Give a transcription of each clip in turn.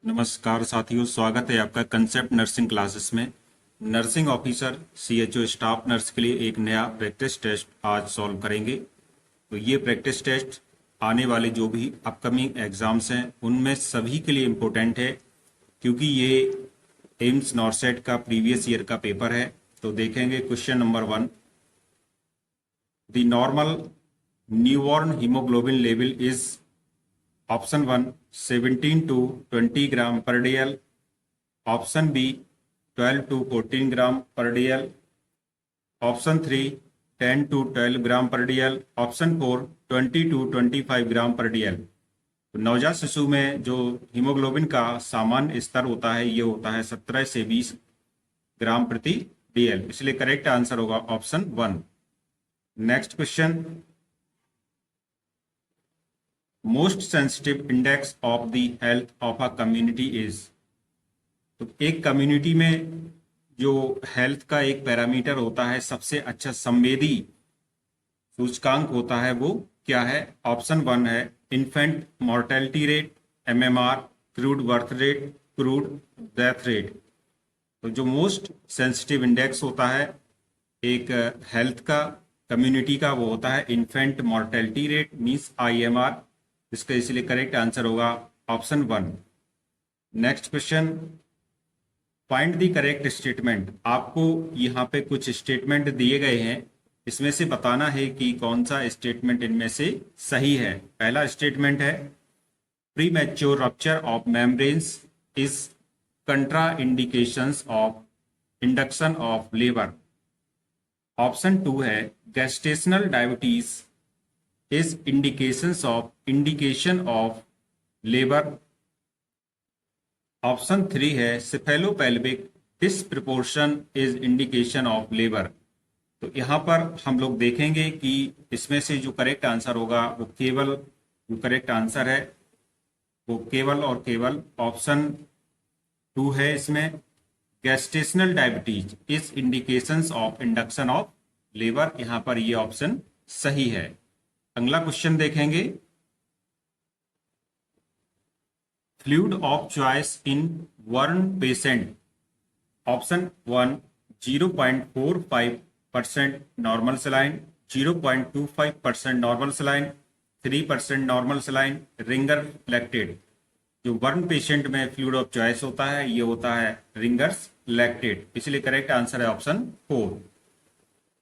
नमस्कार साथियों, स्वागत है आपका कंसेप्ट नर्सिंग क्लासेस में। Nursing officer CHO staff nurse के लिए एक नया प्रैक्टिस टेस्ट आज सॉल्व करेंगे। तो ये प्रैक्टिस टेस्ट आने वाले जो भी अपकमिंग एग्जाम्स हैं उनमें सभी के लिए इम्पोर्टेंट है, क्योंकि ये एम्स नॉर्सेट का प्रीवियस ईयर का पेपर है। तो देखेंगे question number 1। The normal newborn haemoglobin level is option 1 17 to 20 ग्राम पर DL, ऑप्शन बी 12 to 14 ग्राम पर DL, ऑप्शन 3 10 to 12 ग्राम पर DL, ऑप्शन 4 20 to 25 ग्राम पर DL। तो नवजात शिशु में जो हीमोग्लोबिन का सामान्य स्तर होता है ये होता है 17 से 20 ग्राम प्रति DL, इसलिए करेक्ट आंसर होगा option 1। Next question, most sensitive index of the health of a community is. तो एक कम्युनिटी में जो हेल्थ का एक पैरामीटर होता है, सबसे अच्छा संवेदी सूचकांक होता है, वो क्या है? ऑप्शन 1 है infant mortality rate, MMR, crude birth rate, crude death rate. तो जो मोस्ट सेंसिटिव इंडेक्स होता है एक हेल्थ का कम्युनिटी का, वो होता है infant mortality rate means IMR। इसका इसलिए करेक्ट आंसर होगा option 1। Next question, find the correct statement. आपको यहाँ पे कुछ स्टेटमेंट दिए गए हैं, इसमें से बताना है कि कौन सा स्टेटमेंट इनमें से सही है। पहला स्टेटमेंट है pre mature rupture of membranes is कंट्रा indications of induction of labour. Option 2 है gestational diabetes is indication of labor। Option 3 है cephalopelik disproportion is indication of labor। तो यहाँ पर हम लोग देखेंगे कि इसमें से जो करेक्ट आंसर होगा वो केवल जो करेक्ट आंसर है वो केवल और केवल ऑप्शन 2 है। इसमें gestational diabetes is indications of induction of labour, यहाँ पर ये ऑप्शन सही है। अगला क्वेश्चन देखेंगे, fluid of choice in burn patient. Option 1 0.45% normal saline, 0.25% normal saline, 3% normal saline, Ringer lactate. जो वर्न पेशेंट में फ्लूइड ऑफ चॉइस होता है ये होता है रिंगर्स लैक्टेट, इसलिए करेक्ट आंसर है ऑप्शन 4।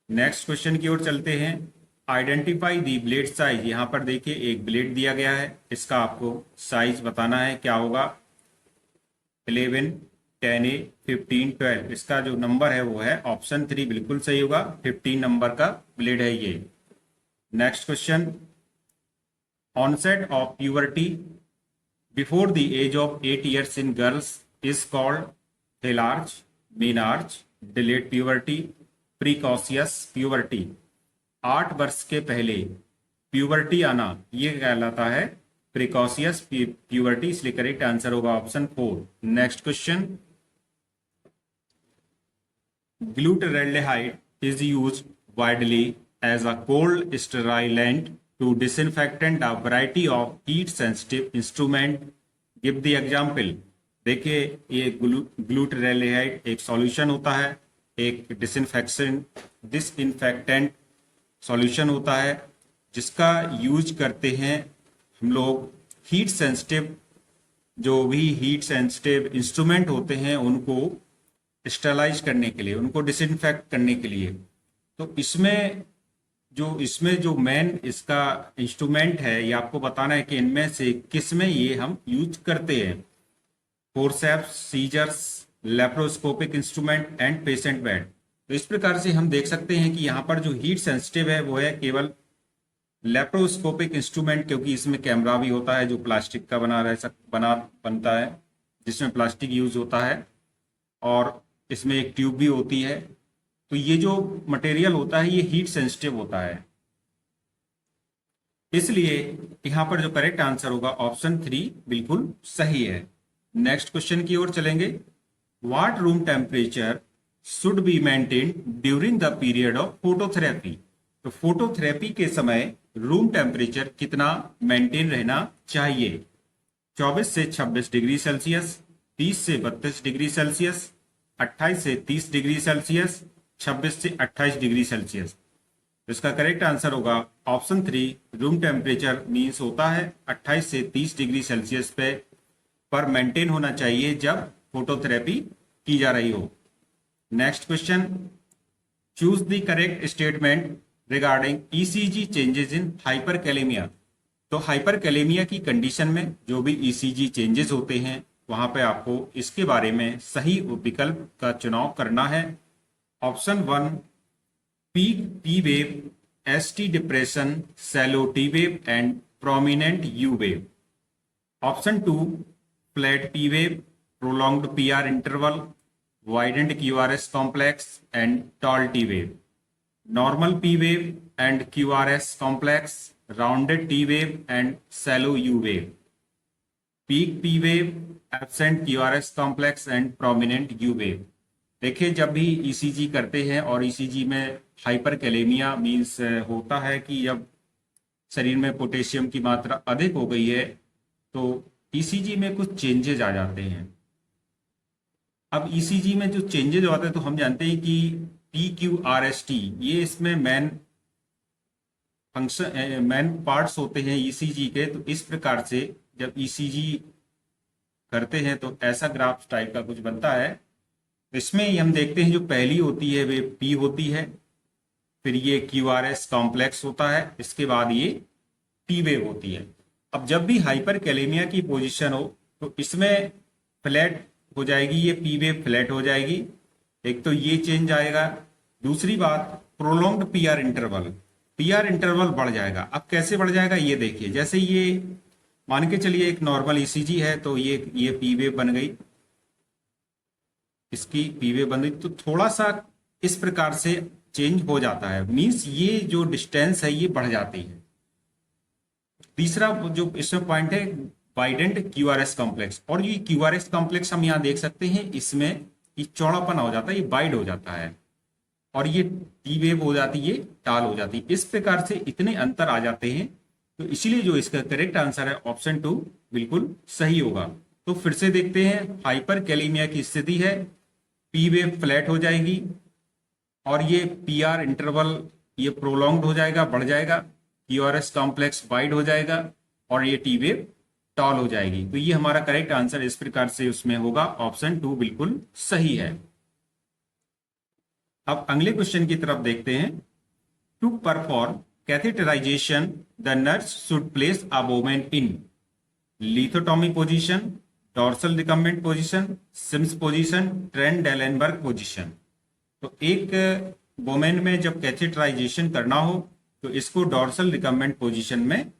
नेक्स्ट क्वेश्चन की ओर चलते हैं, आइडेंटिफाई दी ब्लेड साइज। यहाँ पर देखिए एक ब्लेड दिया गया है, इसका आपको साइज बताना है क्या होगा। 11, 10A, 15, 12। इसका जो नंबर है वो है ऑप्शन 3, बिल्कुल सही होगा। 15 नंबर का ब्लेड है ये। Next question, onset of puberty before the age of 8 years in girls is called thelarche, menarche, delayed puberty, precocious puberty. 8 वर्ष के पहले प्यूबर्टी आना ये कहलाता है प्रिकॉशियस प्यूबर्टी, इसलिए करेक्ट आंसर होगा option 4। Next question, glutaraldehyde is used widely as a cold sterilant to disinfectant a variety of heat sensitive instrument, give the example. देखिए ये ग्लूटाल्डिहाइड एक सॉल्यूशन होता है, एक डिसइंफेक्टेंट सॉल्यूशन होता है, जिसका यूज करते हैं हम लोग हीट सेंसिटिव, जो भी हीट सेंसिटिव इंस्ट्रूमेंट होते हैं उनको स्टरलाइज करने के लिए, उनको डिसइंफेक्ट करने के लिए। तो इसमें जो मेन इसका इंस्ट्रूमेंट है ये आपको बताना है कि इनमें से किस में ये हम यूज करते हैं। Forceps, scissors, laparoscopic instrument and patient bed. तो इस प्रकार से हम देख सकते हैं कि यहाँ पर जो हीट सेंसिटिव है वो है केवल लेप्रोस्कोपिक इंस्ट्रूमेंट, क्योंकि इसमें कैमरा भी होता है जो प्लास्टिक का बनता है, जिसमें प्लास्टिक यूज होता है, और इसमें एक ट्यूब भी होती है। तो ये जो मटेरियल होता है ये हीट सेंसिटिव होता है, इसलिए यहाँ पर जो करेक्ट आंसर होगा ऑप्शन 3 बिल्कुल सही है। नेक्स्ट क्वेश्चन की ओर चलेंगे, what room temperature should be maintain during the period of phototherapy. तो फोटोथेरेपी के समय रूम टेम्परेचर कितना मेंटेन रहना चाहिए? 24 से 26 डिग्री सेल्सियस, 30 से 32 डिग्री सेल्सियस, 28 से 30 डिग्री सेल्सियस, 26 से 28 डिग्री सेल्सियस। तो इसका करेक्ट आंसर होगा ऑप्शन 3, रूम टेम्परेचर मीन्स होता है 28 से 30 डिग्री सेल्सियस पर मेंटेन होना चाहिए जब फोटोथेरेपी की जा रही हो। Next question, choose the correct statement regarding ECG changes in hyperkalaemia. तो हाइपरकैलेमिया की कंडीशन में जो भी ईसीजी चेंजेस होते हैं वहां पे आपको इसके बारे में सही विकल्प का चुनाव करना है। Option 1, peak T wave, ST depression, shallow T wave and prominent U wave. Option 2, flat P wave, prolonged PR interval, widened QRS complex and tall T wave. Normal P wave and QRS complex, rounded T wave and shallow U wave. Peak P wave, absent QRS complex and prominent U wave. देखिए, जब भी ECG करते हैं और ECG में hyperkalaemia means होता है कि जब शरीर में पोटेशियम की मात्रा अधिक हो गई है तो ईसीजी में कुछ चेंजेस आ जाते हैं। अब ईसीजी में जो चेंजेस होते हैं तो हम जानते हैं कि PQRST ये इसमें मेन फंक्शन मेन पार्ट्स होते हैं ईसीजी के। तो इस प्रकार से जब ईसीजी करते हैं तो ऐसा ग्राफ टाइप का कुछ बनता है। इसमें हम देखते हैं जो पहली होती है वे P होती है, फिर ये QRS कॉम्प्लेक्स होता है, इसके बाद ये T वेव होती है। अब जब भी हाइपरकैलेमिया की पोजीशन हो तो इसमें फ्लैट हो जाएगी, ये P वेव फ्लैट हो जाएगी। एक तो ये चेंज आएगा। दूसरी बात, प्रोलॉन्ग्ड पीआर इंटरवल बढ़ जाएगा। अब कैसे बढ़ जाएगा ये देखिए, जैसे ये मान के चलिए एक नॉर्मल ईसीजी है तो ये P वेव बन गई, इसकी P वेव बन गई, तो थोड़ा सा इस प्रकार से चेंज हो जाता है, मींस ये जो डिस्टेंस है ये बढ़ जाती है। तीसरा जो इसमें पॉइंट है वाइडेंड क्यूआरएस कॉम्प्लेक्स, और ये क्यूआरएस कॉम्प्लेक्स हम यहाँ देख सकते हैं, इसमें ये चौड़ापन हो जाता है, ये वाइड हो जाता है, और ये टी वेव हो जाती है, टाल हो जाती है। इस प्रकार से इतने अंतर आ जाते हैं, तो इसीलिए जो इसका करेक्ट आंसर है ऑप्शन 2 बिल्कुल सही होगा। तो फिर से देखते हैं, हाइपरकैलेमिया की स्थिति है, पी वेव फ्लैट हो जाएगी और ये पीआर इंटरवल ये प्रोलॉन्ग्ड हो जाएगा, बढ़ जाएगा, क्यूआरएस कॉम्प्लेक्स वाइड हो जाएगा और ये टी वेव टॉल हो जाएगी। तो ये हमारा करेक्ट आंसर इस प्रकार से उसमें होगा, ऑप्शन 2 बिल्कुल सही है। अब अगले क्वेश्चन की तरफ देखते हैं। To perform catheterization the nurse should place a woman in lithotomy position, dorsal recumbent position, Sims position, Trendelenburg position. तो एक वुमेन में जब कैथेटराइजेशन करना हो तो इसको डॉर्सल रिकम्बेंट पोजीशन में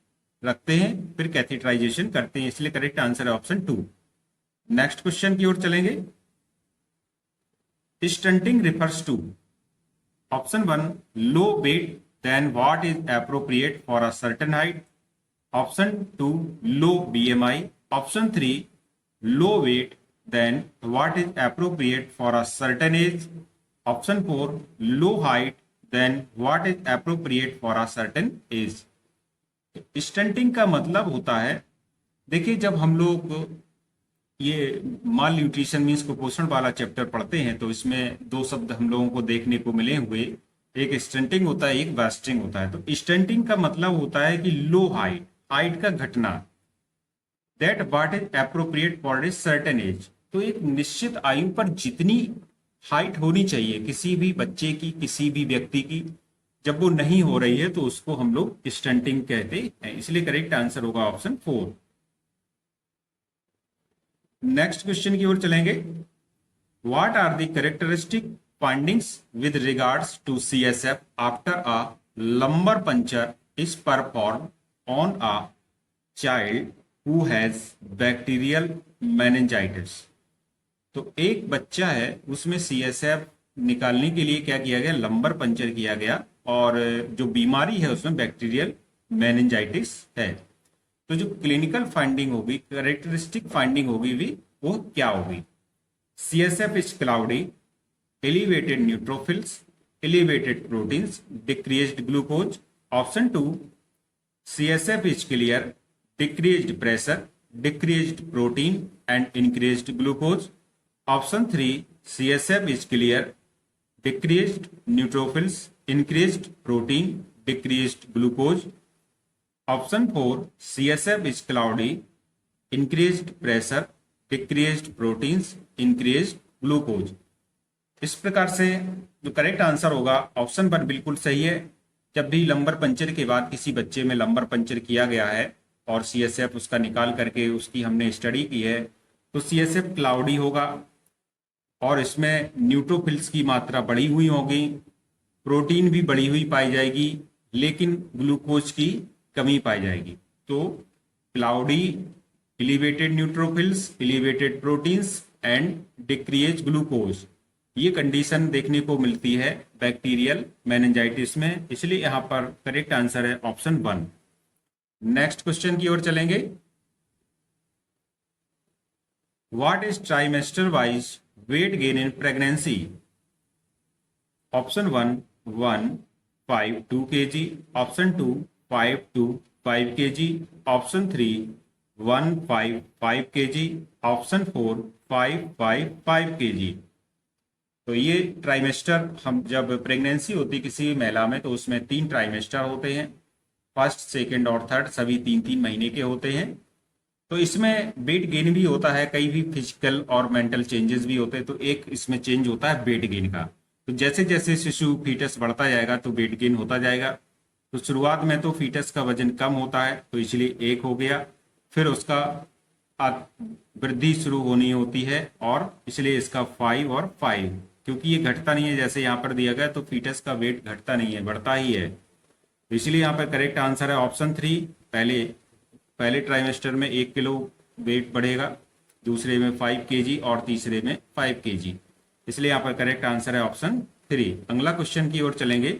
रखते हैं, फिर कैथेटराइजेशन करते हैं, इसलिए करेक्ट आंसर है ऑप्शन 2। नेक्स्ट क्वेश्चन की ओर चलेंगे। Stunting refers to option 1 low weight than what is appropriate for a certain height, option 2 low BMI, option 3 low weight than what is appropriate for a certain age, option 4 low height than what is appropriate for a certain age. Stunting का मतलब होता है, देखिए जब हम लोग ये माल nutrition means कुपोषण वाला चैप्टर पढ़ते हैं तो इसमें दो शब्द हम लोगों को देखने को मिले हुए, एक स्टंटिंग होता है, एक वेस्टिंग होता है। तो स्टंटिंग का मतलब होता है कि लो हाइट का घटना, that what is appropriate for a certain age. तो एक निश्चित आयु पर जितनी हाइट होनी चाहिए किसी भी बच्चे की, किसी भी व्यक्ति की, जब वो नहीं हो रही है तो उसको हम लोग स्टंटिंग कहते हैं, इसलिए करेक्ट आंसर होगा ऑप्शन 4। नेक्स्ट क्वेश्चन की ओर चलेंगे। What are the characteristic findings with regards to CSF after a lumbar puncture is perform on a child who has bacterial meningitis. तो एक बच्चा है उसमें CSF निकालने के लिए क्या किया गया, लंबर पंचर किया गया, और जो बीमारी है उसमें बैक्टीरियल मेनिंजाइटिस है। तो जो क्लिनिकल फाइंडिंग होगी, कैरेक्टरिस्टिक फाइंडिंग होगी भी वो क्या होगी? CSF is cloudy, elevated neutrophils, elevated proteins, decreased glucose. Option 2 CSF is clear, decreased pressure, decreased protein and increased glucose. Option 3, CSF is clear, decreased neutrophils, increased protein, decreased glucose. Option 4, CSF is cloudy, increased pressure, decreased proteins, increased glucose. इस प्रकार से जो correct answer होगा option 1 बिल्कुल सही है। जब भी लंबर पंचर के बाद किसी बच्चे में लंबर पंचर किया गया है और सीएसएफ उसका निकाल करके उसकी हमने स्टडी की है, तो सीएसएफ क्लाउडी होगा और इसमें न्यूट्रोफिल्स की मात्रा बढ़ी हुई होगी, प्रोटीन भी बढ़ी हुई पाई जाएगी, लेकिन ग्लूकोज की कमी पाई जाएगी। तो cloudy, elevated neutrophils, elevated proteins and decrease glucose, ये कंडीशन देखने को मिलती है बैक्टीरियल मेनिंजाइटिस में, इसलिए यहां पर करेक्ट आंसर है ऑप्शन 1। नेक्स्ट क्वेश्चन की ओर चलेंगे। What is trimester wise weight gain in pregnancy? Option 1 1 5 2 kg, option 2 5 to 5 kg, option 3 1 5 5 kg, option 4 5 5 5 kg। तो ये ट्राइमेस्टर, हम जब प्रेगनेंसी होती है किसी महिला में तो उसमें 3 ट्राइमेस्टर होते हैं, फर्स्ट, सेकंड और थर्ड, सभी 3-3 महीने के होते हैं। तो इसमें वेट गेन भी होता है, कई भी फिजिकल और मेंटल चेंजेस भी होते हैं। तो एक इसमें चेंज होता है वेट गेन का। तो जैसे जैसे शिशु फीटस बढ़ता जाएगा तो वेट गेन होता जाएगा। तो शुरुआत में तो फीटस का वजन कम होता है, तो इसलिए 1 हो गया, फिर उसका वृद्धि शुरू होनी होती है और इसलिए इसका 5 और 5, क्योंकि ये घटता नहीं है जैसे यहाँ पर दिया गया, तो फीटस का वेट घटता नहीं है, बढ़ता ही है। तो इसलिए यहाँ पर करेक्ट आंसर है ऑप्शन 3। पहले ट्राइमेस्टर में 1 किलो वेट बढ़ेगा, दूसरे में 5 kg और तीसरे में 5 kg, इसलिए यहाँ पर करेक्ट आंसर है ऑप्शन 3। अगला क्वेश्चन की ओर चलेंगे।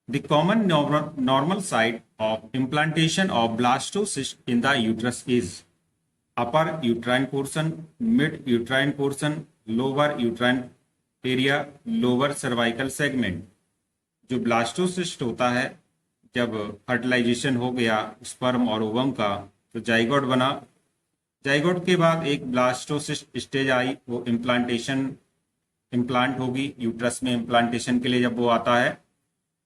The common normal site of implantation of blastocyst in the uterus is upper uterine portion, mid uterine portion, lower uterine area, lower cervical segment। जो ब्लास्टोसिस्ट होता है, जब फर्टिलाइजेशन हो गया स्पर्म और ओवम का तो जाइगोट बना, जाइगोट के बाद एक ब्लास्टोसिस्ट स्टेज आई, वो इम्प्लांट होगी यूट्रस में। इम्प्लांटेशन के लिए जब वो आता है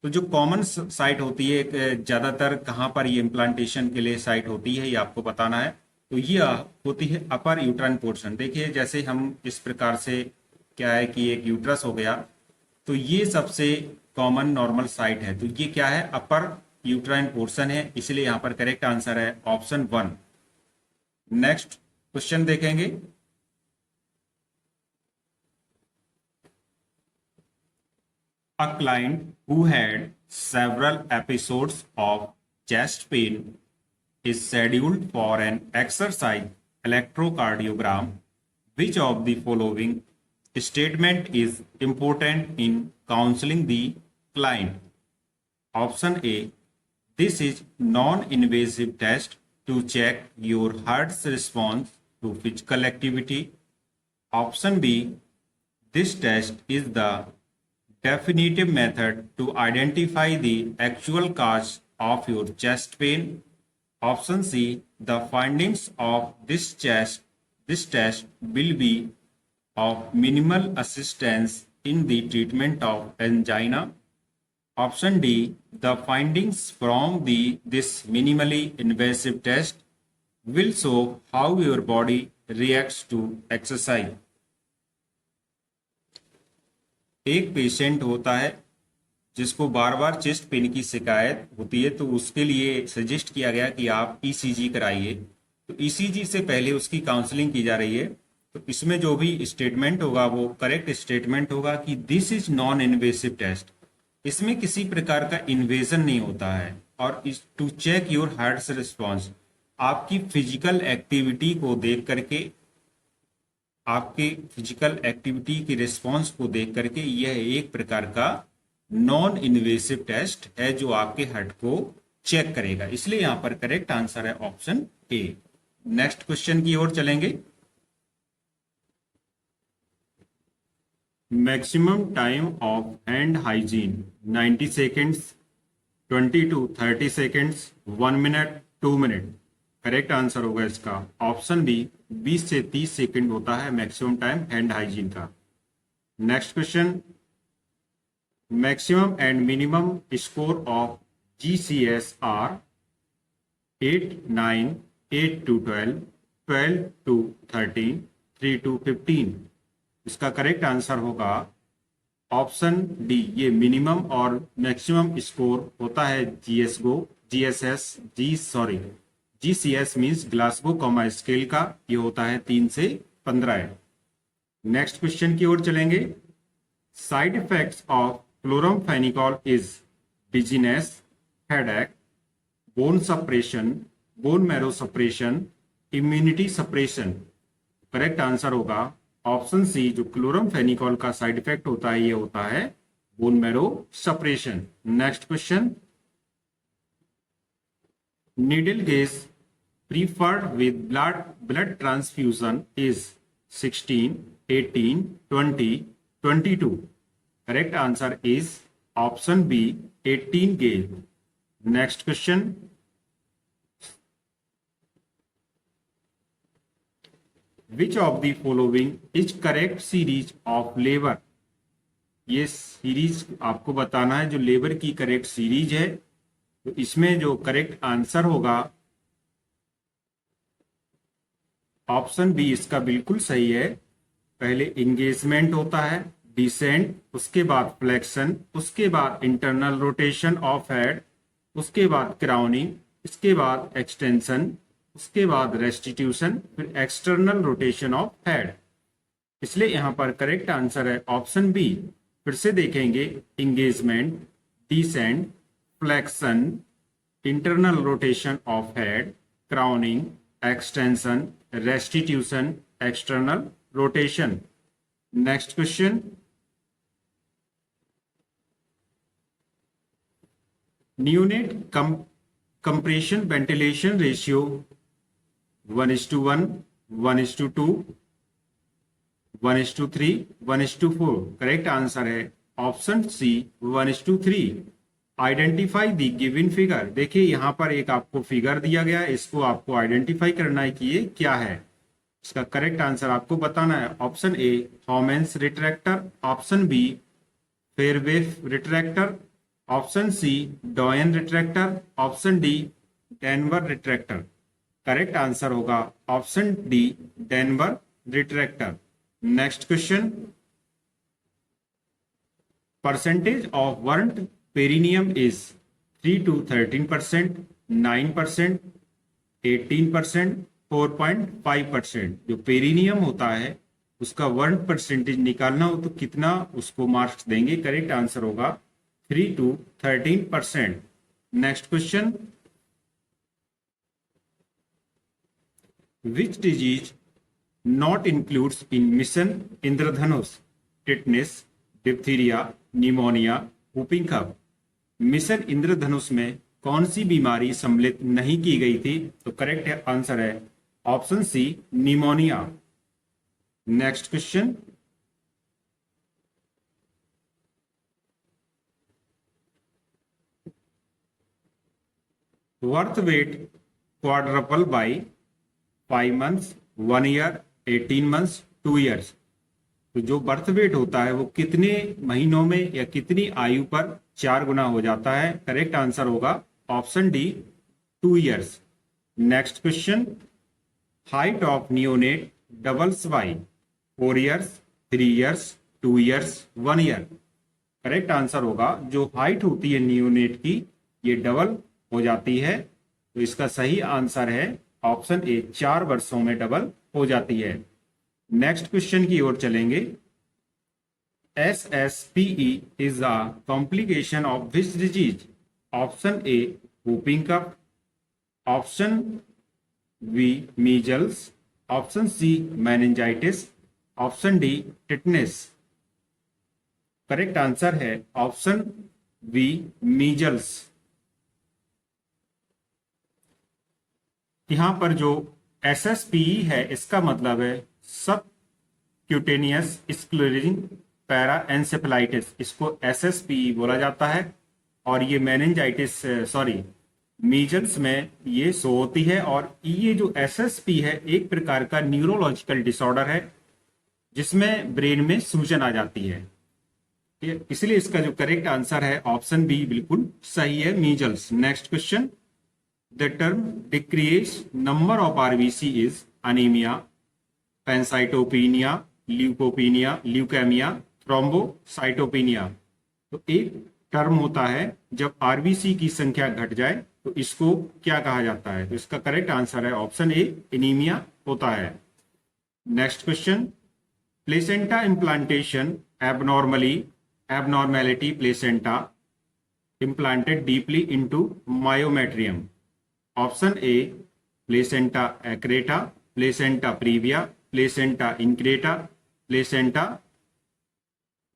तो जो कॉमन साइट होती है, ज़्यादातर कहाँ पर ये इम्प्लांटेशन के लिए साइट होती है ये आपको बताना है। तो ये होती है अपर यूट्राइन पोर्शन। देखिए जैसे हम इस प्रकार से, क्या है कि एक यूट्रस हो गया, तो ये सबसे कॉमन नॉर्मल साइट है। तो ये क्या है, अपर यूट्राइन पोर्शन है, इसलिए यहाँ पर करेक्ट आंसर है ऑप्शन 1। नेक्स्ट क्वेश्चन देखेंगे। A client who had several episodes of chest pain is scheduled for an exercise electrocardiogram. Which of the following statement is important in counseling the client? Option A, this is non-invasive test to check your heart's response to physical activity. Option B, this test is the definitive method to identify the actual cause of your chest pain. Option C, the findings of this test will be of minimal assistance in the treatment of angina. Option D, the findings from this minimally invasive test will show how your body reacts to exercise. एक patient होता है जिसको बार बार chest pain की शिकायत होती है, तो उसके लिए सजेस्ट किया गया कि आप ईसीजी कराइए। तो ईसीजी से पहले उसकी काउंसलिंग की जा रही है। तो इसमें जो भी स्टेटमेंट होगा वो करेक्ट स्टेटमेंट होगा कि this is non invasive test. इसमें किसी प्रकार का इन्वेजन नहीं होता है। और to check your heart response, आपकी फिजिकल एक्टिविटी को देख करके, आपके फिजिकल एक्टिविटी की रिस्पॉन्स को देख करके यह एक प्रकार का नॉन इन्वेसिव टेस्ट है जो आपके हार्ट को चेक करेगा, इसलिए यहां पर करेक्ट आंसर है ऑप्शन ए। नेक्स्ट क्वेश्चन की ओर चलेंगे। Maximum time of hand hygiene 90 seconds, 20 to 30 seconds, 1 minute, 2 minute. Correct answer होगा इसका ऑप्शन बी, 20 से 30 सेकंड होता है मैक्सिमम टाइम हैंड हाइजीन का। Next question, maximum and minimum score of GCS are 8, 9, 8 to 12, 12 to 13, 3 to 15। इसका correct answer होगा option D, ये minimum और मैक्सिमम स्कोर होता है GCS means Glasgow comma scale का, ये होता है 3 से 15। नेक्स्ट क्वेश्चन की ओर चलेंगे। Side effects of chloramphenicol is dizziness, headache, bone suppression, bone marrow suppression, immunity suppression. Correct answer होगा ऑप्शन सी, जो क्लोरामफेनिकॉल का साइड इफेक्ट होता है ये होता है bone marrow suppression. Next question, needle gauge preferred with blood transfusion is 16, 18, 20, 22। Correct answer is option B, 18 gauge. Next question, which of the following is correct series of labour. ये series आपको बताना है जो लेबर की correct series है। तो इसमें जो करेक्ट आंसर होगा ऑप्शन बी, इसका बिल्कुल सही है। पहले इंगेजमेंट होता है, डिसेंट, उसके बाद फ्लेक्शन, उसके बाद इंटरनल रोटेशन ऑफ हेड, उसके बाद क्राउनिंग, इसके बाद एक्सटेंशन, उसके बाद रेस्टिट्यूशन, फिर एक्सटर्नल रोटेशन ऑफ हेड। इसलिए यहां पर करेक्ट आंसर है ऑप्शन बी। फिर से देखेंगे, engagement, descent, flexion, internal rotation of head, crowning, extension, restitution, external rotation. Next question, neonate compression ventilation ratio 1:1, 1:2, 1:3, 1:4। Correct answer है option C, 1:3। Identify the given figure. देखिए यहां पर एक आपको फिगर दिया गया है, इसको आपको आइडेंटिफाई करना है कि ये क्या है। इसका करेक्ट आंसर आपको बताना है। Option A, Hohmann's retractor, option B, फेयरवेफ retractor, option C, Doyen retractor, option D, Denver retractor. Correct answer होगा option D, Denver retractor. Next question, percentage of burnt perineum is 3 to 13%, 9%, 18%, 4.5%। जो perineum होता है उसका weren't percentage निकालना हो तो कितना उसको मार्क्स देंगे। करेक्ट आंसर होगा 3 to 13%। Next question, which disease not includes in mission Indradhanush, tetanus, diphtheria, pneumonia, whooping cough। Mission Indradhanush में कौन सी बीमारी सम्मिलित नहीं की गई थी। तो करेक्ट आंसर है option C, pneumonia. Next question, birth weight quadruple by 5 months, 1 year, 18 months, 2 years। तो जो बर्थ वेट होता है वो कितने महीनों में या कितनी आयु पर 4 गुना हो जाता है। करेक्ट आंसर होगा option D, 2 years। Next question, height of neonate doubles by 4 years, 3 years, 2 years, 1 year। Correct answer होगा जो हाइट होती है नियोनेट की ये डबल हो जाती है। तो इसका सही आंसर है ऑप्शन ए, 4 वर्षों में डबल हो जाती है। नेक्स्ट क्वेश्चन की ओर चलेंगे। SSPE is a complication of which disease. Option A, whooping cough, option B, measles, option C, meningitis, option D, tetanus. Correct answer है ऑप्शन बी, मीजल्स। यहां पर जो SSPE है इसका मतलब है sub cutaneous sclerosing para encephalitis, इसको SSPE बोला जाता है। और ये मेनिंजाइटिस मीजल्स में ये शो होती है, और ये जो एसएसपी है एक प्रकार का न्यूरोलॉजिकल डिसऑर्डर है जिसमें ब्रेन में सूजन आ जाती है। ठीक है, इसलिए इसका जो करेक्ट आंसर है ऑप्शन बी बिल्कुल सही है, measles. Next question, the term decrease number of RBC is anaemia, pancytopenia, leukopenia, leukaemia, thrombocytopenia. तो एक टर्म होता है जब आरबीसी की संख्या घट जाए तो इसको क्या कहा जाता है? तो इसका करेक्ट आंसर है ऑप्शन ए, एनीमिया होता है। Next question, placenta implantation abnormality placenta implanted deeply into myometrium. Option A, placenta accreta, placenta previa, placenta increta, placenta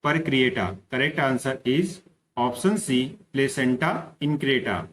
percreta. Correct answer is option C, placenta increta.